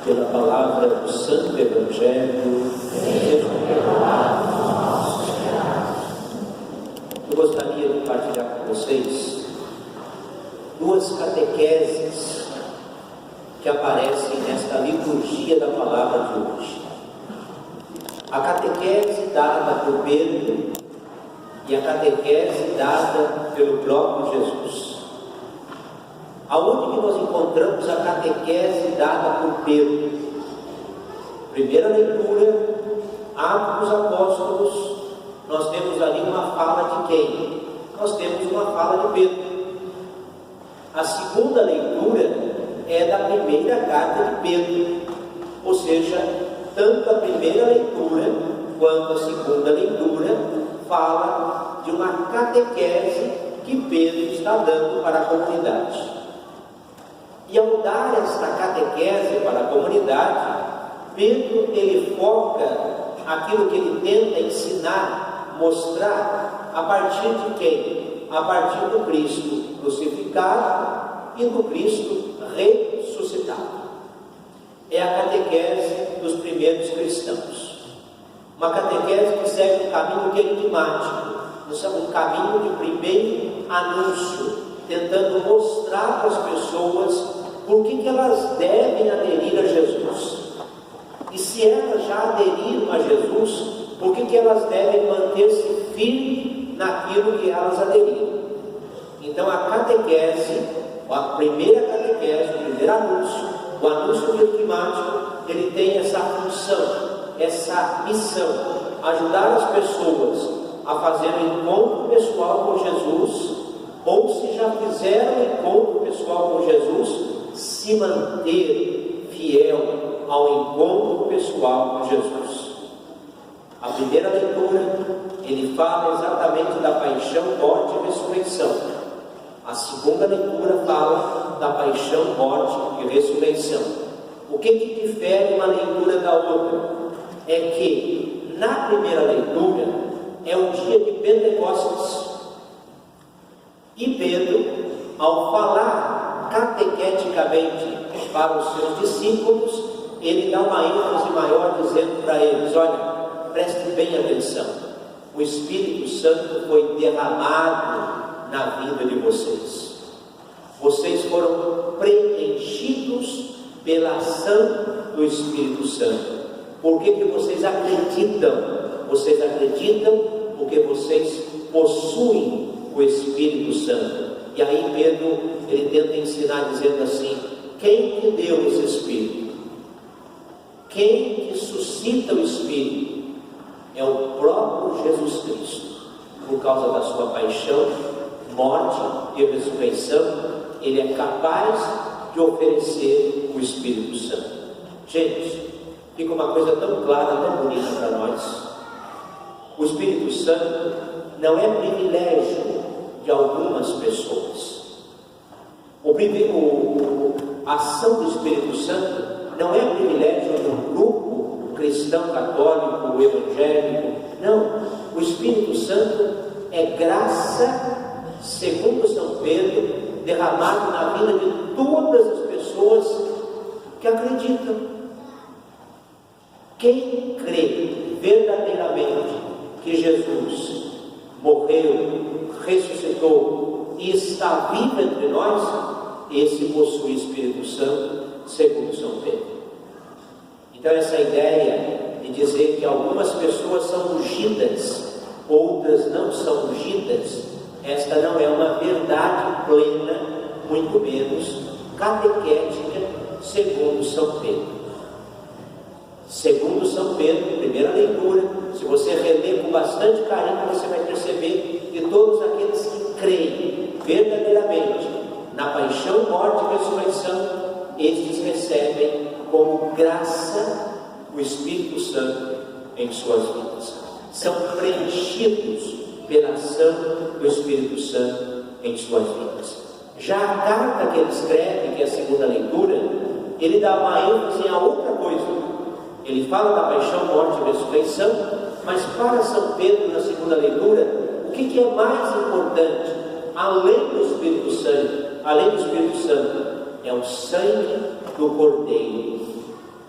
pela palavra do Santo Evangelho. Eu gostaria de partilhar com vocês duas catequeses que aparecem nesta liturgia da palavra de hoje. A catequese dada por Pedro e a catequese dada pelo próprio Jesus. Aonde que nós encontramos a catequese dada por Pedro? Primeira leitura, Atos dos Apóstolos, nós temos ali uma fala de quem? Nós temos uma fala de Pedro. A segunda leitura é da primeira carta de Pedro, ou seja, tanto a primeira leitura quanto a segunda leitura fala de uma catequese que Pedro está dando para a comunidade. E ao dar esta catequese para a comunidade, Pedro ele foca aquilo que ele tenta ensinar, mostrar a partir de quem? A partir do Cristo crucificado e do Cristo ressuscitado. É a catequese dos primeiros cristãos. Uma catequese que segue um caminho querigmático, um caminho de primeiro anúncio, tentando mostrar para as pessoas por que elas devem aderir a Jesus. E se elas já aderiram a Jesus, por que elas devem manter-se firmes naquilo que elas aderiram. Então a catequese, a primeira catequese, o primeiro anúncio, o anúncio querigmático, ele tem essa função, essa missão, ajudar as pessoas a fazer um encontro pessoal com Jesus, ou se já fizeram um encontro pessoal com Jesus, se manter fiel ao encontro pessoal com Jesus. A primeira leitura, ele fala exatamente da paixão, morte e ressurreição. A segunda leitura fala da paixão, morte e ressurreição. O que difere uma leitura da outra? É que na primeira leitura é o dia de Pentecostes. E Pedro, ao falar catequeticamente para os seus discípulos, ele dá uma ênfase maior dizendo para eles: olha, prestem bem atenção, o Espírito Santo foi derramado na vida de vocês. Vocês foram preenchidos pela ação do Espírito Santo. Por que vocês acreditam? Vocês acreditam porque vocês possuem o Espírito Santo. E aí Pedro, ele tenta ensinar dizendo assim: quem que deu esse Espírito? Quem que suscita o Espírito? É o próprio Jesus Cristo. Por causa da sua paixão, morte e ressurreição, ele é capaz de oferecer o Espírito Santo. Gente, fica uma coisa tão clara, tão bonita para nós. O Espírito Santo não é privilégio de algumas pessoas. A ação do Espírito Santo não é privilégio de um grupo cristão, católico, evangélico. Não. O Espírito Santo é graça, segundo São Pedro, derramado na vida de todas as pessoas que acreditam. Quem crê verdadeiramente que Jesus morreu, ressuscitou e está vivo entre nós, esse possui o Espírito Santo, segundo São Pedro. Então essa ideia de dizer que algumas pessoas são ungidas, outras não são ungidas, esta não é uma verdade plena, muito menos catequética, segundo São Pedro. Segundo São Pedro, primeira leitura, se você reler com bastante carinho, você vai perceber que todos aqueles que creem verdadeiramente na paixão, morte e ressurreição, estes recebem como graça o Espírito Santo em suas vidas. São preenchidos pela ação do Espírito Santo em suas vidas. Já a carta que ele escreve, que é a segunda leitura, ele dá uma ênfase a outra coisa. Ele fala da paixão, morte e ressurreição, mas para São Pedro, na segunda leitura, o que é mais importante, além do Espírito Santo, é o sangue do Cordeiro.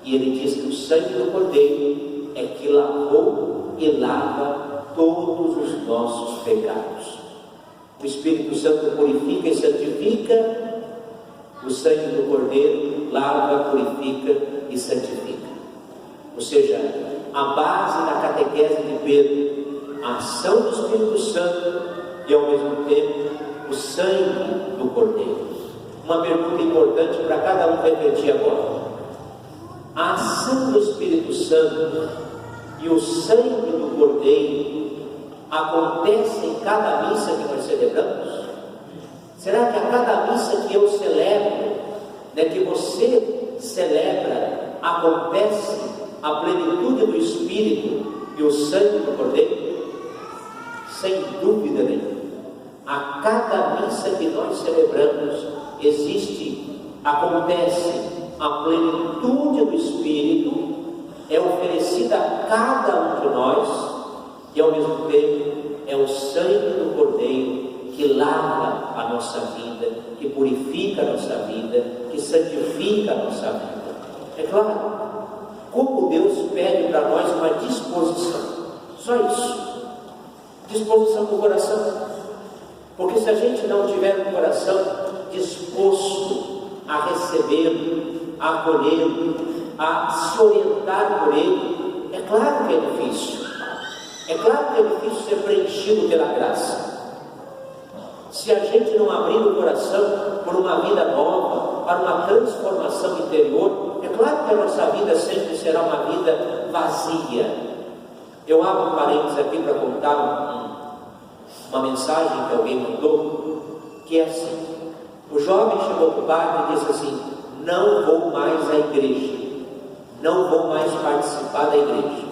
E ele diz que o sangue do Cordeiro é que lavou e lava todos os nossos pecados. O Espírito Santo purifica e santifica, o sangue do Cordeiro lava, purifica e santifica. Ou seja, a base da catequese de Pedro, a ação do Espírito Santo e ao mesmo tempo o sangue do Cordeiro. Uma pergunta importante para cada um refletir agora: a ação do Espírito Santo e o sangue do Cordeiro acontece em cada missa que nós celebramos? Será que a cada missa que eu celebro, que você celebra, acontece a plenitude do Espírito e o sangue do Cordeiro? Sem dúvida nenhuma. A cada missa que nós celebramos acontece a plenitude do Espírito, é oferecida a cada um de nós, e ao mesmo tempo é o sangue do Cordeiro que lava a nossa vida, que purifica a nossa vida, que santifica a nossa vida. É claro, como Deus pede para nós uma disposição, só isso, disposição do coração. Porque se a gente não tiver um coração disposto a recebê-lo, a acolhê-lo, a se orientar por ele, é claro que é difícil. É claro que é difícil ser preenchido pela graça. Se a gente não abrir o coração por uma vida nova, para uma transformação interior, é claro que a nossa vida sempre será uma vida vazia. Eu abro um parênteses aqui para contar uma mensagem que alguém mandou, que é assim: o jovem chegou para o padre e disse assim: não vou mais à igreja, não vou mais participar da igreja.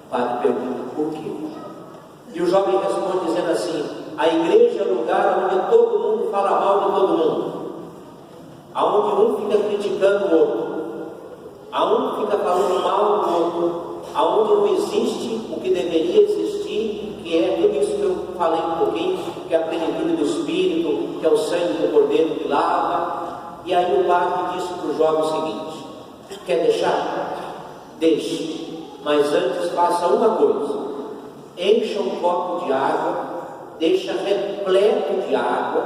O padre pergunta: por quê? E o jovem responde dizendo assim: a igreja é o lugar onde todo mundo fala mal de todo mundo, aonde um fica criticando o outro, aonde fica falando mal do outro, aonde não existe o que deveria existir, que é tudo isso que eu falei um pouquinho, que é a plenitude do Espírito, que é o sangue do Cordeiro que lava. E aí o padre disse para o jovem o seguinte: quer deixar? Deixe, mas antes faça uma coisa: encha um copo de água, deixa repleto de água,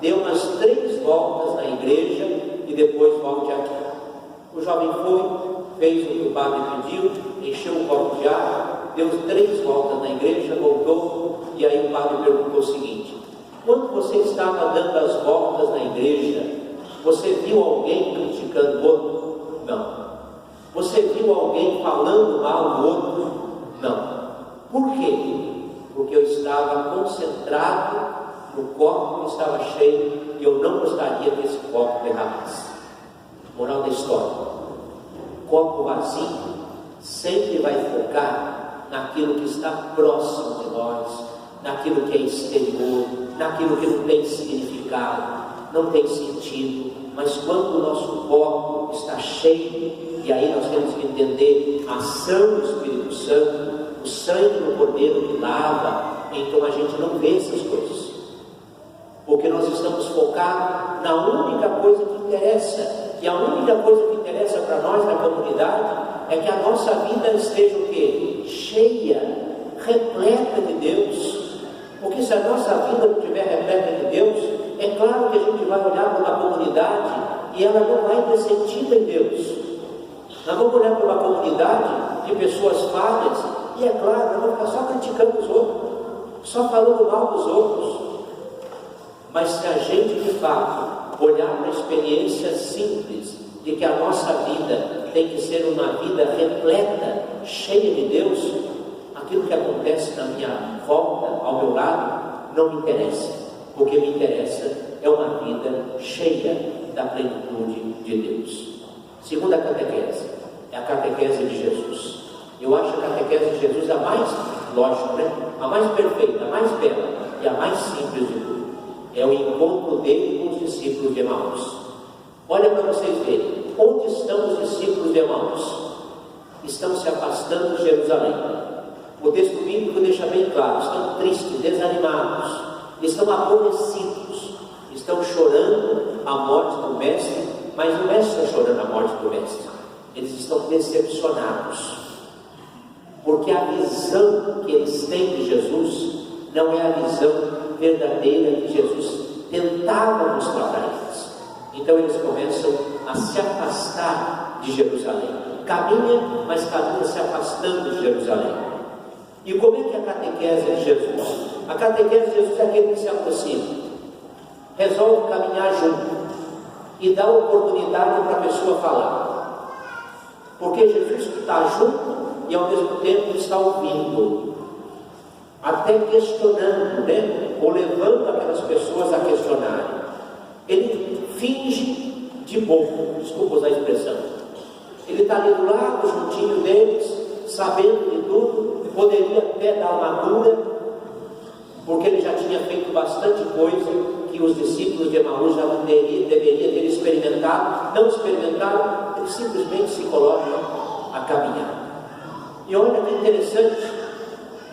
dê umas 3 voltas na igreja e depois volte aqui. O jovem foi, fez o que o padre pediu, encheu um copo de água, deu 3 voltas na igreja, voltou, e aí o padre perguntou o seguinte: quando você estava dando as voltas na igreja, você viu alguém criticando o outro? Não. Você viu alguém falando mal do outro? Não. Por quê? Porque eu estava concentrado no copo que estava cheio e eu não gostaria que esse copo derramasse. Moral da história: o copo vazio sempre vai focar naquilo que está próximo de nós, naquilo que é exterior, naquilo que não tem significado, não tem sentido. Mas quando o nosso copo está cheio, e aí nós temos que entender a ação do Espírito Santo, o sangue do Cordeiro que lava, então a gente não vê essas coisas, porque nós estamos focados na única coisa que interessa. E a única coisa que interessa para nós na comunidade é que a nossa vida esteja o quê? Cheia, repleta de Deus. Porque se a nossa vida não estiver repleta de Deus, é claro que a gente vai olhar para uma comunidade e ela não vai ter sentido em Deus. Nós vamos olhar para uma comunidade de pessoas falhas e é claro, nós vamos ficar só criticando os outros, só falando mal dos outros. Mas se a gente de fato olhar para a experiência simples de que a nossa vida tem que ser uma vida repleta, cheia de Deus, aquilo que acontece na minha volta, ao meu lado, não me interessa. O que me interessa é uma vida cheia da plenitude de Deus. Segunda catequese é a catequese de Jesus. Eu acho a catequese de Jesus a mais, lógico, a mais perfeita, a mais bela e a mais simples de tudo. É o encontro dele com os discípulos de Emaús. Olha para vocês verem, onde estão os discípulos de Emaús? Estão se afastando de Jerusalém. O texto bíblico deixa bem claro: estão tristes, desanimados, estão aborrecidos, estão chorando a morte do mestre. Mas não é só chorando a morte do mestre, eles estão decepcionados, porque a visão que eles têm de Jesus não é a visão verdadeira que Jesus tentava mostrar para eles. Então eles começam a se afastar de Jerusalém. Caminha, mas caminha se afastando de Jerusalém. E como é que é a catequese de Jesus? A catequese de Jesus é aquele que se aproxima, resolve caminhar junto e dá oportunidade para a pessoa falar. Porque Jesus está junto e ao mesmo tempo está ouvindo, até questionando, né? Ou levando aquelas pessoas a questionarem. Ele finge de bom, desculpa usar a expressão. Ele está ali do lado, juntinho deles, sabendo de tudo, poderia até dar uma dura, porque ele já tinha feito bastante coisa que os discípulos de Emaús já deveriam ter experimentado. Não experimentaram, eles simplesmente se colocam a caminhar. E olha que interessante,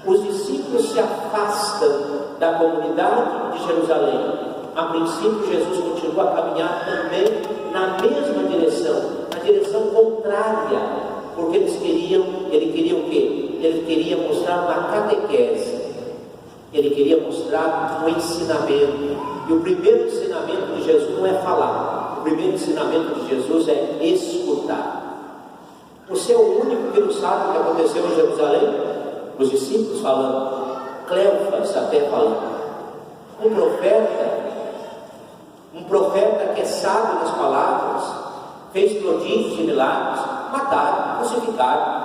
os discípulos se afastam da comunidade de Jerusalém. A princípio, Jesus continua a caminhar também na mesma direção, na direção contrária, porque ele queria o quê? Ele queria mostrar uma catequese, ele queria mostrar um ensinamento. E o primeiro ensinamento de Jesus não é falar, o primeiro ensinamento de Jesus é escutar. Você é o único que não sabe o que aconteceu em Jerusalém? Os discípulos falando, Cleofas até falando. Um profeta que é sábio nas palavras, fez prodígios e milagres, mataram, crucificaram,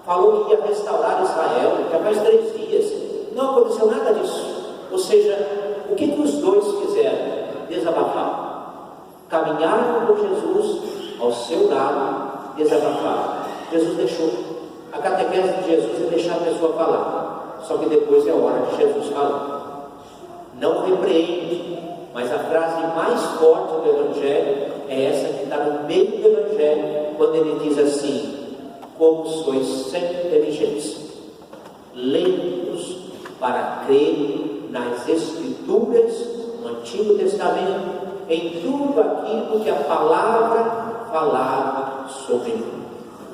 falou que ia restaurar Israel, já faz 3 dias, não aconteceu nada disso. Ou seja, o que os dois fizeram? Desabafaram, caminharam com Jesus ao seu lado, desabafaram. Jesus deixou. A catequese de Jesus é deixar a pessoa falar, só que depois é a hora de Jesus falar. Não repreende, mas a frase mais forte do Evangelho é essa que está no meio do Evangelho, quando ele diz assim: como sois sem inteligência, lentos para crer nas Escrituras, no Antigo Testamento, em tudo aquilo que a palavra falava sobre mim.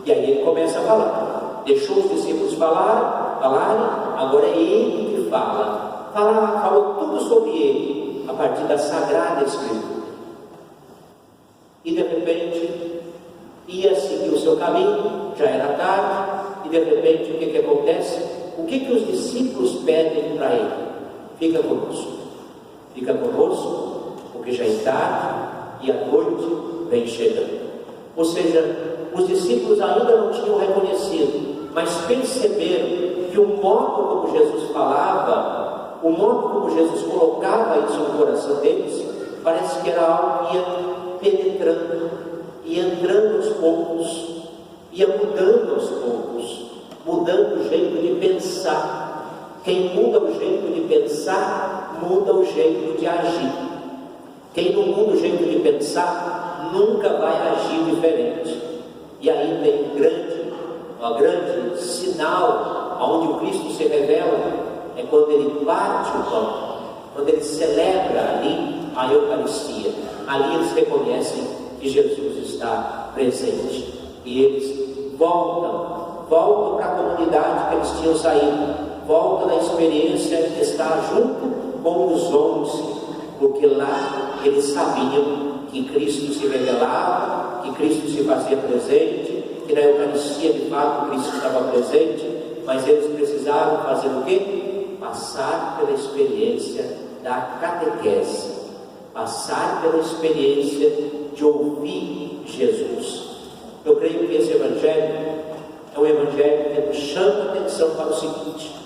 E aí ele começa a falar, deixou os discípulos falarem, agora é ele que falou tudo sobre ele, a partir da Sagrada Escritura. E de repente, ia seguir o seu caminho, já era tarde, e de repente o que acontece? O que os discípulos pedem para ele? Fica conosco, porque já é tarde e a noite vem chegando. Ou seja, os discípulos ainda não tinham reconhecido, mas perceberam que o modo como Jesus falava, o modo como Jesus colocava isso no coração deles, parece que era algo que ia penetrando, ia entrando aos poucos, ia mudando aos poucos, mudando o jeito de pensar. Quem muda o jeito de pensar, muda o jeito de agir. Quem não muda o jeito de pensar, nunca vai agir diferente. E aí tem um grande sinal onde o Cristo se revela, é quando ele parte o pão, quando ele celebra ali a Eucaristia. Ali eles reconhecem que Jesus está presente, e eles voltam para a comunidade que eles tinham saído, voltam na experiência de estar junto com os 11, porque lá eles sabiam que Cristo se revelava, que Cristo se fazia presente, que na Eucaristia de fato Cristo estava presente, mas eles precisavam fazer o quê? Passar pela experiência da catequese, passar pela experiência de ouvir Jesus. Eu creio que esse Evangelho é um Evangelho que nos chama a atenção para o seguinte: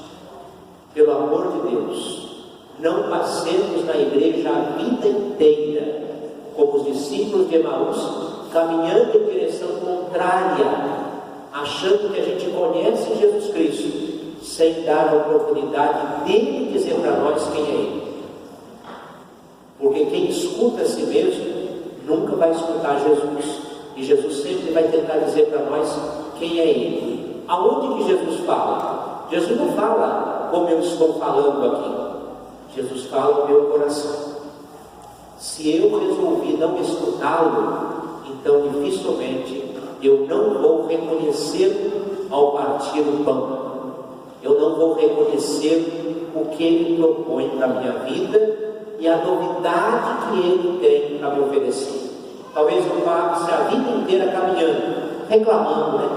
pelo amor de Deus, não passemos na igreja a vida inteira como os discípulos de Emaús, caminhando em direção contrária, achando que a gente conhece Jesus Cristo, sem dar a oportunidade dele dizer para nós quem é ele. Porque quem escuta a si mesmo nunca vai escutar Jesus, e Jesus sempre vai tentar dizer para nós quem é ele. Aonde que Jesus fala? Jesus não fala como eu estou falando aqui, Jesus fala no meu coração. Se eu resolvi não escutá-lo, então dificilmente eu não vou reconhecer ao partir o pão, eu não vou reconhecer o que Ele propõe para a minha vida e a novidade que Ele tem para me oferecer. Talvez eu passe a vida inteira caminhando, reclamando, né?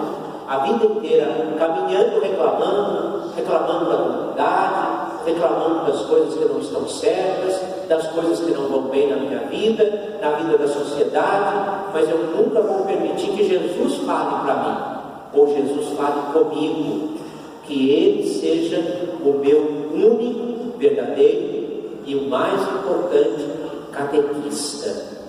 A vida inteira caminhando, reclamando da novidade, reclamando das coisas que não estão certas, das coisas que não vão bem na minha vida, na vida da sociedade, mas eu nunca vou permitir que Jesus fale para mim, ou Jesus fale comigo, que Ele seja o meu único, verdadeiro e o mais importante catequista.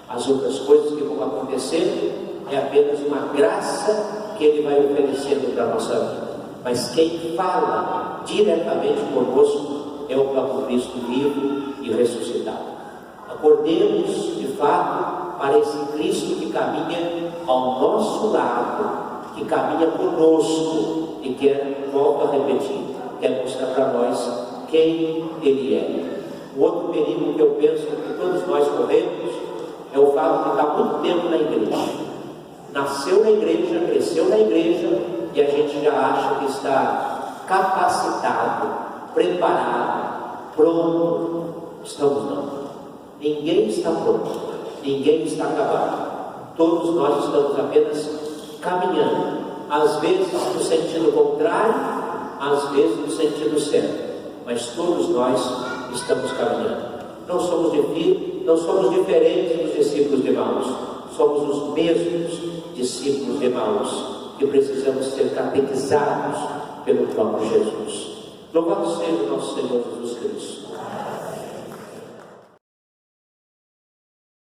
As outras coisas que vão acontecer é apenas uma graça que Ele vai oferecendo para a nossa vida. Mas quem fala diretamente conosco é o próprio Cristo vivo e ressuscitado. Acordemos de fato para esse Cristo que caminha ao nosso lado, que caminha conosco e quer, volto a repetir, quer mostrar para nós quem Ele é. O outro perigo que eu penso que todos nós corremos é o fato de estar muito tempo na igreja. Nasceu na igreja, cresceu na igreja e a gente já acha que está capacitado, preparado, pronto. Estamos não. Ninguém está pronto, ninguém está acabado. Todos nós estamos apenas caminhando, às vezes no sentido contrário, às vezes no sentido certo, mas todos nós estamos caminhando. Não somos diferentes dos discípulos de Emaús, somos os mesmos discípulos de Emaús, que precisamos ser catequizados pelo próprio Jesus. Louvado seja o nosso Senhor Jesus Cristo.